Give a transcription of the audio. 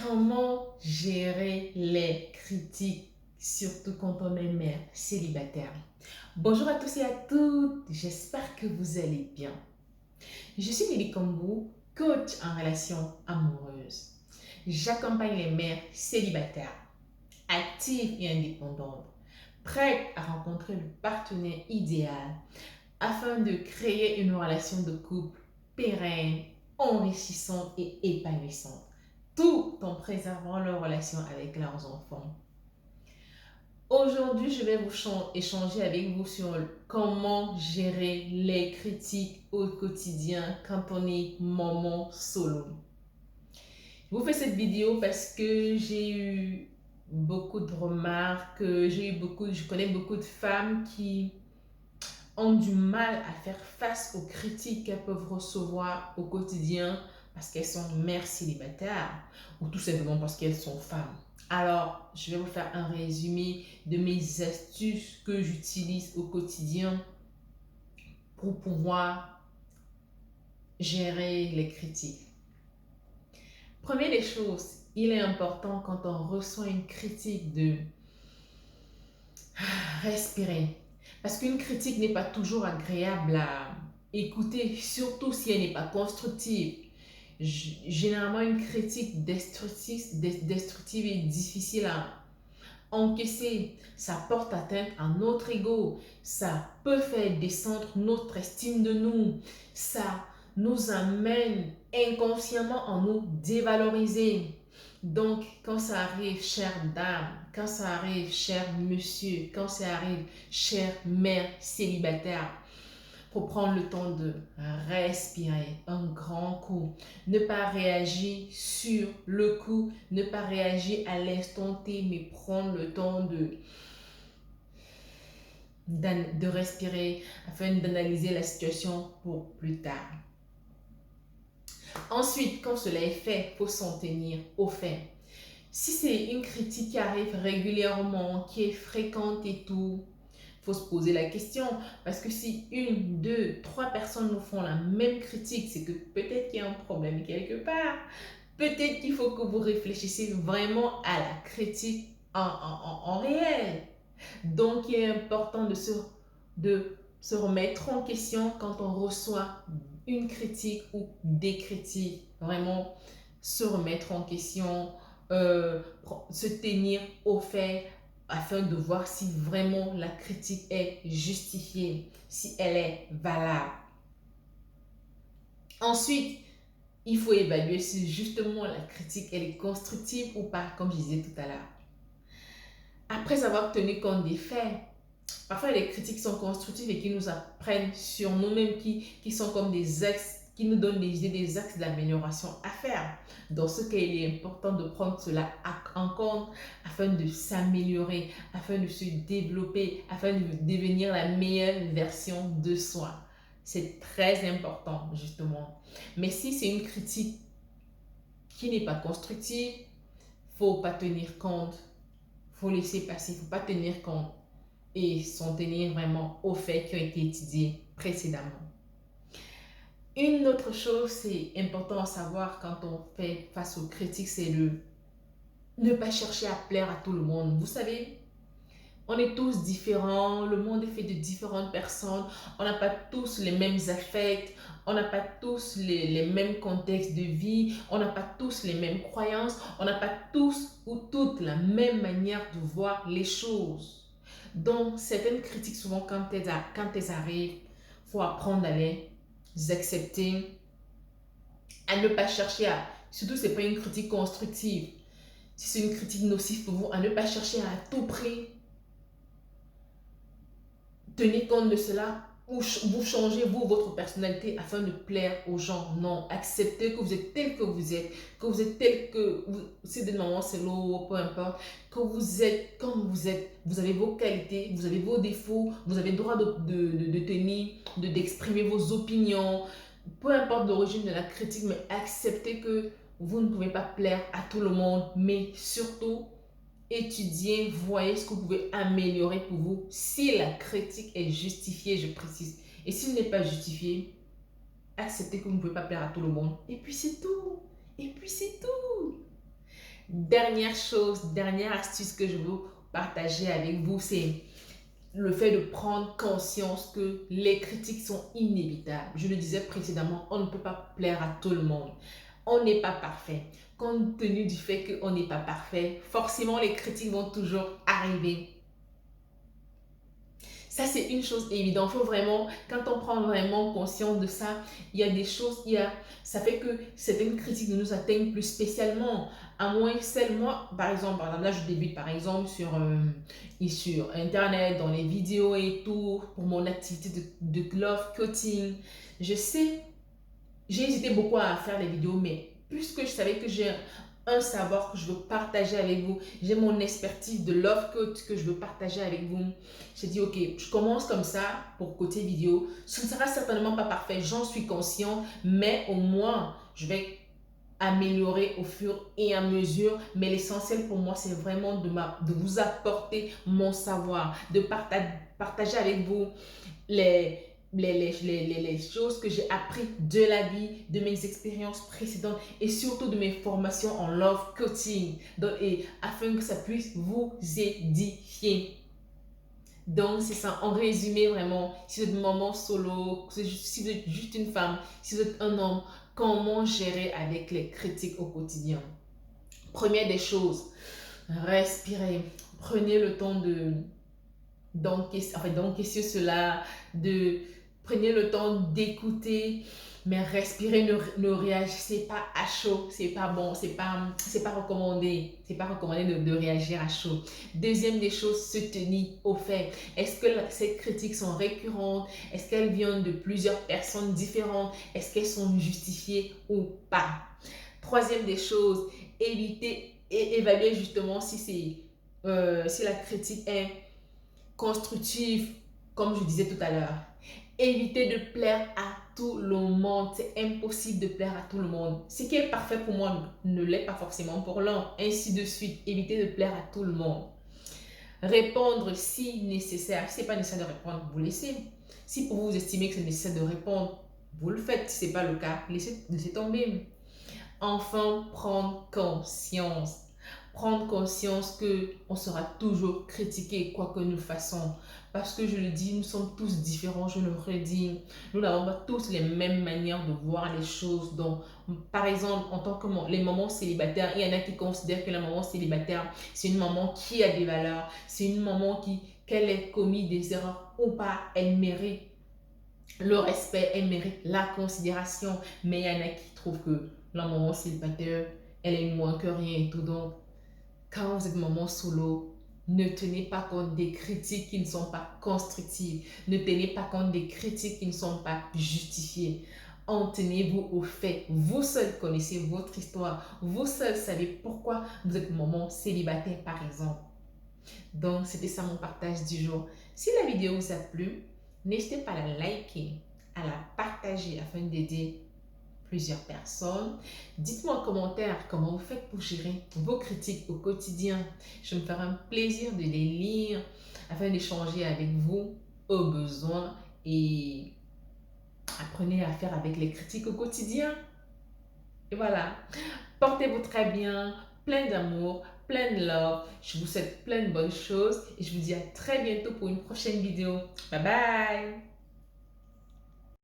Comment gérer les critiques, surtout quand on est mère célibataire? Bonjour à tous et à toutes, j'espère que vous allez bien. Je suis Nelly Kambou, coach en relations amoureuses. J'accompagne les mères célibataires, actives et indépendantes, prêtes à rencontrer le partenaire idéal afin de créer une relation de couple pérenne, enrichissante et épanouissante, tout en préservant leur relation avec leurs enfants. Aujourd'hui, je vais échanger avec vous sur comment gérer les critiques au quotidien quand on est maman solo. Je vous fais cette vidéo parce que j'ai eu beaucoup de remarques, je connais beaucoup de femmes qui ont du mal à faire face aux critiques qu'elles peuvent recevoir au quotidien parce qu'elles sont mères célibataires ou tout simplement parce qu'elles sont femmes. Alors, je vais vous faire un résumé de mes astuces que j'utilise au quotidien pour pouvoir gérer les critiques. Première des choses, il est important quand on reçoit une critique de respirer. Parce qu'une critique n'est pas toujours agréable à écouter, surtout si elle n'est pas constructive. Généralement, une critique destructive est difficile à encaisser. Ça porte atteinte à notre ego. Ça peut faire descendre notre estime de nous. Ça nous amène inconsciemment à nous dévaloriser. Donc, quand ça arrive, chère dame, quand ça arrive, cher monsieur, quand ça arrive, chère mère célibataire, faut prendre le temps de respirer un grand coup. Ne pas réagir sur le coup, ne pas réagir à l'instant T, mais prendre le temps de respirer afin d'analyser la situation pour plus tard. Ensuite, quand cela est fait, il faut s'en tenir au fait. Si c'est une critique qui arrive régulièrement, qui est fréquente et tout, il faut se poser la question. Parce que si une, deux, trois personnes nous font la même critique, c'est que peut-être qu'il y a un problème quelque part. Peut-être qu'il faut que vous réfléchissiez vraiment à la critique en réel. Donc, il est important de se remettre en question quand on reçoit une critique ou des critiques. Vraiment, se remettre en question, se tenir au fait afin de voir si vraiment la critique est justifiée, si elle est valable. Ensuite, il faut évaluer si justement la critique elle est constructive ou pas, comme je disais tout à l'heure. Après avoir tenu compte des faits, parfois les critiques sont constructives et qui nous apprennent sur nous-mêmes, qui sont comme des axes, qui nous donnent des idées, des axes d'amélioration à faire. Dans ce cas, il est important de prendre cela en compte afin de s'améliorer, afin de se développer, afin de devenir la meilleure version de soi. C'est très important, justement. Mais si c'est une critique qui n'est pas constructive, il ne faut pas tenir compte, il faut laisser passer, il ne faut pas tenir compte et s'en tenir vraiment aux faits qui ont été étudiés précédemment. Une autre chose, c'est important à savoir quand on fait face aux critiques, c'est ne pas chercher à plaire à tout le monde. Vous savez, on est tous différents, le monde est fait de différentes personnes, on n'a pas tous les mêmes affects, on n'a pas tous les mêmes contextes de vie, on n'a pas tous les mêmes croyances, on n'a pas tous ou toutes la même manière de voir les choses. Donc, certaines critiques, souvent, quand elles arrivent, il faut apprendre à les accepter, à ne pas chercher à... Surtout, ce n'est pas une critique constructive. Si c'est une critique nocive pour vous, à ne pas chercher à tout prix tenir compte de cela ou vous changez votre personnalité afin de plaire aux gens. Non, acceptez que vous êtes tel que vous êtes, c'est des mamans, c'est l'eau, peu importe, que vous êtes comme vous êtes, vous avez vos qualités, vous avez vos défauts, vous avez le droit de tenir, d'exprimer vos opinions, peu importe l'origine de la critique, mais acceptez que vous ne pouvez pas plaire à tout le monde, mais surtout, étudiez, voyez ce que vous pouvez améliorer pour vous. Si la critique est justifiée, je précise. Et s'il n'est pas justifié, acceptez que vous ne pouvez pas plaire à tout le monde. Et puis c'est tout. Et puis c'est tout. Dernière chose, dernière astuce que je veux partager avec vous, c'est le fait de prendre conscience que les critiques sont inévitables. Je le disais précédemment, on ne peut pas plaire à tout le monde. On n'est pas parfait. Compte tenu du fait qu'on n'est pas parfait, forcément les critiques vont toujours arriver. Ça, c'est une chose évidente. Faut vraiment, quand on prend vraiment conscience de ça, il y a des choses, ça fait que certaines critiques ne nous atteignent plus spécialement. À moins celles, moi, par exemple, là, je débute, par exemple, sur Internet, dans les vidéos et tout, pour mon activité de love coaching. Je sais, j'ai hésité beaucoup à faire les vidéos, mais puisque je savais que j'ai un savoir que je veux partager avec vous, j'ai mon expertise de love coach que je veux partager avec vous, j'ai dit ok, je commence comme ça pour côté vidéo. Ce ne sera certainement pas parfait, j'en suis conscient, mais au moins je vais améliorer au fur et à mesure. Mais l'essentiel pour moi, c'est vraiment de vous apporter mon savoir, de partager avec vous les, les choses que j'ai apprises de la vie, de mes expériences précédentes et surtout de mes formations en love coaching. Donc, et afin que ça puisse vous édifier. Donc, c'est ça. En résumé, vraiment, si vous êtes maman solo, si vous êtes juste une femme, si vous êtes un homme, comment gérer avec les critiques au quotidien? Première des choses, respirez. Prenez le temps d'encaisser cela, prenez le temps d'écouter, mais respirez, ne réagissez pas à chaud, c'est pas bon, c'est pas recommandé, de réagir à chaud. Deuxième des choses, se tenir au fait. Est-ce que ces critiques sont récurrentes? Est-ce qu'elles viennent de plusieurs personnes différentes? Est-ce qu'elles sont justifiées ou pas? Troisième des choses, éviter et évaluer justement si la critique est constructive, comme je disais tout à l'heure. Éviter de plaire à tout le monde. C'est impossible de plaire à tout le monde. Ce qui est parfait pour moi ne l'est pas forcément pour l'un. Ainsi de suite. Éviter de plaire à tout le monde. Répondre si nécessaire. Si ce n'est pas nécessaire de répondre, vous laissez. Si pour vous estimez que c'est nécessaire de répondre, vous le faites. Si ce n'est pas le cas, laissez tomber. Enfin, prendre conscience. Prendre conscience qu'on sera toujours critiqué, quoi que nous fassions. Parce que je le dis, nous sommes tous différents, je le redis. Nous n'avons pas tous les mêmes manières de voir les choses. Donc, par exemple, en tant que les mamans célibataires, il y en a qui considèrent que la maman célibataire, c'est une maman qui a des valeurs. C'est une maman qu'elle ait commis des erreurs ou pas, elle mérite le respect, elle mérite la considération. Mais il y en a qui trouvent que la maman célibataire, elle est moins que rien et tout. Donc, quand vous êtes maman solo, ne tenez pas compte des critiques qui ne sont pas constructives. Ne tenez pas compte des critiques qui ne sont pas justifiées. En tenez-vous au fait. Vous seul connaissez votre histoire. Vous seul savez pourquoi vous êtes maman célibataire, par exemple. Donc, c'était ça mon partage du jour. Si la vidéo vous a plu, n'hésitez pas à la liker, à la partager afin d'aider plusieurs personnes. Dites-moi en commentaire comment vous faites pour gérer vos critiques au quotidien. Je me ferai un plaisir de les lire afin d'échanger avec vous au besoin et apprenez à faire avec les critiques au quotidien. Et voilà, portez-vous très bien, plein d'amour, plein de love. Je vous souhaite plein de bonnes choses et je vous dis à très bientôt pour une prochaine vidéo. Bye bye!